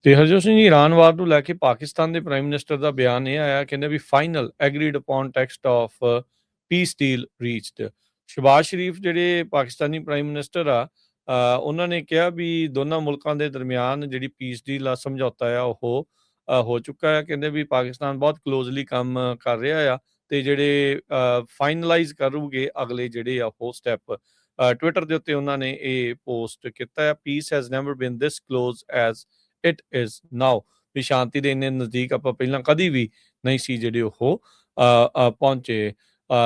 ਤੇ ਹਰਜੋਤ ਸਿੰਘ ਜੀ, ਈਰਾਨ ਵਾਰ ਨੂੰ ਲੈ ਕੇ ਪਾਕਿਸਤਾਨ ਦੇ ਪ੍ਰਾਈਮ ਮਿਨਿਸਟਰ ਦਾ ਬਿਆਨ ਇਹ ਆਇਆ, ਕਹਿੰਦੇ ਵੀ final agreed upon text of peace deal reached. Shahbaz Sharif ਜਿਹੜੇ ਪਾਕਿਸਤਾਨੀ ਪ੍ਰਾਈਮ ਮਿਨਿਸਟਰ ਆ, ਉਹਨਾਂ ਨੇ ਕਿਹਾ ਵੀ ਦੋਨਾਂ ਮੁਲਕਾਂ ਦੇ ਦਰਮਿਆਨ ਜਿਹੜੀ ਪੀਸ ਡੀਲ ਆ, ਸਮਝੌਤਾ ਆ, ਉਹ ਹੋ ਚੁੱਕਾ ਹੈ। ਕਹਿੰਦੇ ਵੀ ਪਾਕਿਸਤਾਨ ਬਹੁਤ ਕਲੋਜ਼ਲੀ ਕੰਮ ਕਰ ਰਿਹਾ ਆ ਤੇ ਜਿਹੜੇ ਫਾਈਨਲਾਈਜ਼ ਕਰੂਗੇ ਅਗਲੇ ਜਿਹੜੇ ਆ ਉਹ ਸਟੈਪ। ਟਵਿੱਟਰ ਦੇ ਉੱਤੇ ਉਹਨਾਂ ਨੇ ਇਹ ਪੋਸਟ ਕੀਤਾ ਆ, peace has never been this close as it is now. ਵੀ ਸ਼ਾਂਤੀ ਦੇ ਇੰਨੇ ਨਜ਼ਦੀਕ ਆਪਾਂ ਪਹਿਲਾਂ ਕਦੀ ਵੀ ਨਹੀਂ ਸੀ ਜਿਹੜੇ ਉਹ ਪਹੁੰਚੇ।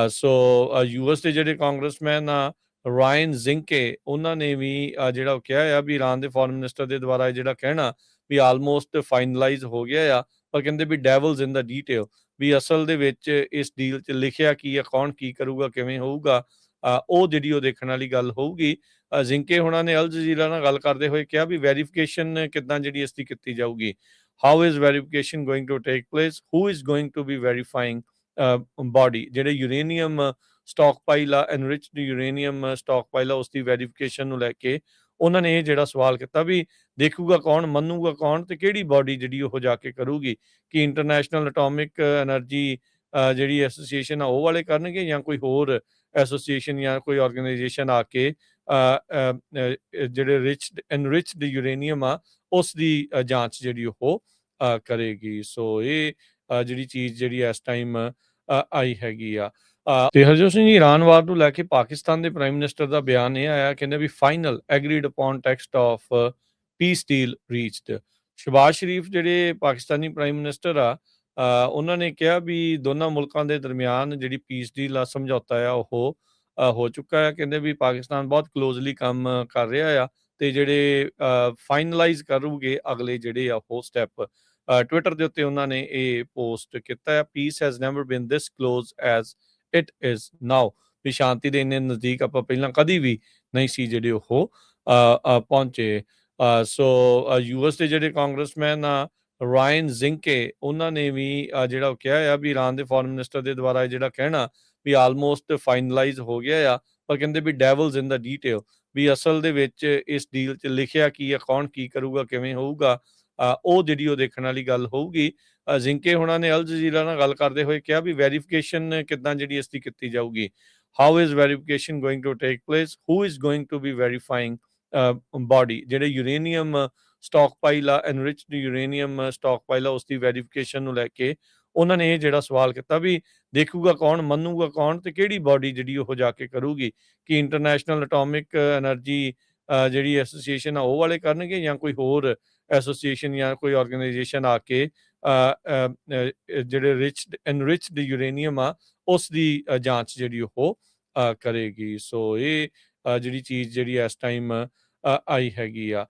ਸੋ ਯੂਐਸ ਦੇ ਜਿਹੜੇ ਕਾਂਗਰਸਮੈਨ ਆ, ਰਾਇਨ ਜ਼ਿੰਕੇ, ਉਹਨਾਂ ਨੇ ਵੀ ਜਿਹੜਾ ਉਹ ਕਿਹਾ ਆ ਵੀ ਈਰਾਨ ਦੇ ਫੋਰਨ ਮਿਨਿਸਟਰ ਦੇ ਦੁਆਰਾ ਇਹ ਜਿਹੜਾ ਕਹਿਣਾ ਵੀ ਆਲਮੋਸਟ ਫਾਈਨਲਾਈਜ਼ ਹੋ ਗਿਆ ਆ, ਪਰ ਕਹਿੰਦੇ ਵੀ ਡੈਵਲਸ ਇਨ ਦਾ ਡੀਟੇਲ, ਵੀ ਅਸਲ ਦੇ ਵਿੱਚ ਇਸ ਡੀਲ 'ਚ ਲਿਖਿਆ ਕੀ ਆ, ਕੌਣ ਕੀ ਕਰੂਗਾ, ਕਿਵੇਂ ਹੋਊਗਾ, ਉਹ ਜਿਹੜੀ ਉਹ ਦੇਖਣ ਵਾਲੀ ਗੱਲ ਹੋਊਗੀ। ਜ਼ਿੰਕੇ ਹੁਣਾਂ ਨੇ ਅਲ ਜਜ਼ੀਰਾ ਨਾਲ ਗੱਲ ਕਰਦੇ ਹੋਏ ਕਿਹਾ ਵੀ ਵੈਰੀਫਿਕੇਸ਼ਨ ਕਿੱਦਾਂ ਜਿਹੜੀ ਇਸ ਦੀ ਕੀਤੀ ਜਾਊਗੀ। How is verification going to take place, who is going to be verifying body. ਜਿਹੜੇ ਯੂਰੇਨੀਅਮ ਸਟਾਕ ਪਾਈਲ ਆ, ਐਨਰਿਚਡ ਯੂਰੇਨੀਅਮ ਸਟਾਕ ਪਾਈਲ ਆ, ਉਸ ਦੀ ਵੈਰੀਫਿਕੇਸ਼ਨ ਨੂੰ ਲੈ ਕੇ ਉਹਨਾਂ ਨੇ ਇਹ ਜਿਹੜਾ ਸਵਾਲ ਕੀਤਾ ਵੀ ਦੇਖੂਗਾ ਕੌਣ, ਮੰਨੂਗਾ ਕੌਣ, ਤੇ ਕਿਹੜੀ ਬਾਡੀ ਜਿਹੜੀ ਉਹ ਜਾ ਕੇ ਕਰੂਗੀ। ਕਿ ਇੰਟਰਨੈਸ਼ਨਲ ਅਟੋਮਿਕ ਐਨਰਜੀ ਜਿਹੜੀ ਐਸੋਸੀਏਸ਼ਨ ਆ ਉਹ ਵਾਲੇ ਕਰਨਗੇ, ਜਾਂ ਕੋਈ ਹੋਰ ਐਸੋਸੀਏਸ਼ਨ ਜਾਂ ਕੋਈ ਆਰਗੇਨਾਈਜੇਸ਼ਨ ਆ ਕੇ ਜਿਹੜੇ ਐਨਰਿਚਡ ਯੂਰੇਨੀਅਮ ਆ ਉਸ ਦੀ ਜਾਂਚ ਜਿਹੜੀ ਉਹ ਕਰੇਗੀ। ਸੋ ਇਹ ਜਿਹੜੀ ਚੀਜ਼ ਜਿਹੜੀ ਇਸ ਟਾਈਮ ਆਈ ਹੈਗੀ ਆ। ਤੇ ਹਰਜੋਤ ਸਿੰਘ ਜੀ, ਈਰਾਨ ਵਾਰ ਨੂੰ ਲੈ ਕੇ ਪਾਕਿਸਤਾਨ ਦੇ ਪ੍ਰਾਈਮ ਮਿਨਿਸਟਰ ਦਾ ਬਿਆਨ ਇਹ ਆਇਆ, ਕਹਿੰਦੇ ਵੀ final agreed upon text of peace deal reached. Shahbaz Sharif ਜਿਹੜੇ ਪਾਕਿਸਤਾਨੀ ਪ੍ਰਾਈਮ ਮਿਨਿਸਟਰ ਆ, ਉਹਨਾਂ ਨੇ ਕਿਹਾ ਵੀ ਦੋਨਾਂ ਮੁਲਕਾਂ ਦੇ ਦਰਮਿਆਨ ਜਿਹੜੀ ਪੀਸ ਡੀਲ ਆ, ਸਮਝੌਤਾ ਆ, ਉਹ ਹੋ ਚੁੱਕਾ ਹੈ। ਕਹਿੰਦੇ ਵੀ ਪਾਕਿਸਤਾਨ ਬਹੁਤ ਕਲੋਜ਼ਲੀ ਕੰਮ ਕਰ ਰਿਹਾ ਆ ਤੇ ਜਿਹੜੇ ਫਾਈਨਲਾਈਜ਼ ਕਰੂਗੇ ਅਗਲੇ ਜਿਹੜੇ ਆ ਉਹ ਸਟੈਪ। ਟਵਿੱਟਰ ਦੇ ਉੱਤੇ ਉਹਨਾਂ ਨੇ ਇਹ ਪੋਸਟ ਕੀਤਾ ਆ, peace has never been this close as it is now. ਵੀ ਸ਼ਾਂਤੀ ਦੇ ਇੰਨੇ ਨਜ਼ਦੀਕ ਆਪਾਂ ਪਹਿਲਾਂ ਕਦੀ ਵੀ ਨਹੀਂ ਸੀ ਜਿਹੜੇ ਉਹ ਪਹੁੰਚੇ। ਸੋ ਯੂਐਸ ਦੇ ਜਿਹੜੇ ਕਾਂਗਰਸਮੈਨ ਆ, ਰਾਇਨ ਜ਼ਿੰਕੇ, ਉਹਨਾਂ ਨੇ ਵੀ ਜਿਹੜਾ ਉਹ ਕਿਹਾ ਆ ਵੀ ਈਰਾਨ ਦੇ ਫੋਰਨ ਮਿਨਿਸਟਰ ਦੇ ਦੁਆਰਾ ਇਹ ਜਿਹੜਾ ਕਹਿਣਾ ਵੀ ਆਲਮੋਸਟ ਫਾਈਨਲਾਈਜ਼ ਹੋ ਗਿਆ ਆ, ਪਰ ਕਹਿੰਦੇ ਵੀ ਡੈਵਲਸ ਇਨ ਦਾ ਡੀਟੇਲ, ਵੀ ਅਸਲ ਦੇ ਵਿੱਚ ਇਸ ਡੀਲ 'ਚ ਲਿਖਿਆ ਕੀ ਆ, ਕੌਣ ਕੀ ਕਰੂਗਾ, ਕਿਵੇਂ ਹੋਊਗਾ, ਉਹ ਜਿਹੜੀ ਉਹ ਦੇਖਣ ਵਾਲੀ ਗੱਲ ਹੋਊਗੀ। ਜ਼ਿੰਕੇ ਹੁਣਾਂ ਨੇ ਅਲ ਜਜ਼ੀਰਾ ਨਾਲ ਗੱਲ ਕਰਦੇ ਹੋਏ ਕਿਹਾ ਵੀ ਵੈਰੀਫਿਕੇਸ਼ਨ ਕਿੱਦਾਂ ਜਿਹੜੀ ਇਸ ਦੀ ਕੀਤੀ ਜਾਊਗੀ। How is verification going to take place, who is going to be verifying body. ਜਿਹੜੇ ਯੂਰੇਨੀਅਮ ਸਟਾਕ ਪਾਈਲ ਆ, ਐਨਰਿਚਡ ਯੂਰੇਨੀਅਮ ਸਟਾਕ ਪਾਈਲ ਆ, ਉਸ ਦੀ ਵੈਰੀਫਿਕੇਸ਼ਨ ਨੂੰ ਲੈ ਕੇ ਉਹਨਾਂ ਨੇ ਇਹ ਜਿਹੜਾ ਸਵਾਲ ਕੀਤਾ ਵੀ ਦੇਖੂਗਾ ਕੌਣ, ਮੰਨੂਗਾ ਕੌਣ, ਤੇ ਕਿਹੜੀ ਬਾਡੀ ਜਿਹੜੀ ਉਹ ਜਾ ਕੇ ਕਰੂਗੀ। ਕਿ ਇੰਟਰਨੈਸ਼ਨਲ ਅਟੋਮਿਕ ਐਨਰਜੀ ਜਿਹੜੀ ਐਸੋਸੀਏਸ਼ਨ ਆ ਉਹ ਵਾਲੇ ਕਰਨਗੇ, ਜਾਂ ਕੋਈ ਹੋਰ ਐਸੋਸੀਏਸ਼ਨ ਜਾਂ ਕੋਈ ਆਰਗੇਨਾਈਜੇਸ਼ਨ ਆ ਕੇ ਜਿਹੜੇ ਐਨਰਿਚਡ ਯੂਰੇਨੀਅਮ ਆ ਉਸ ਦੀ ਜਾਂਚ ਜਿਹੜੀ ਉਹ ਕਰੇਗੀ। ਸੋ ਇਹ ਜਿਹੜੀ ਚੀਜ਼ ਜਿਹੜੀ ਇਸ ਟਾਈਮ ਆਈ ਹੈਗੀ ਆ।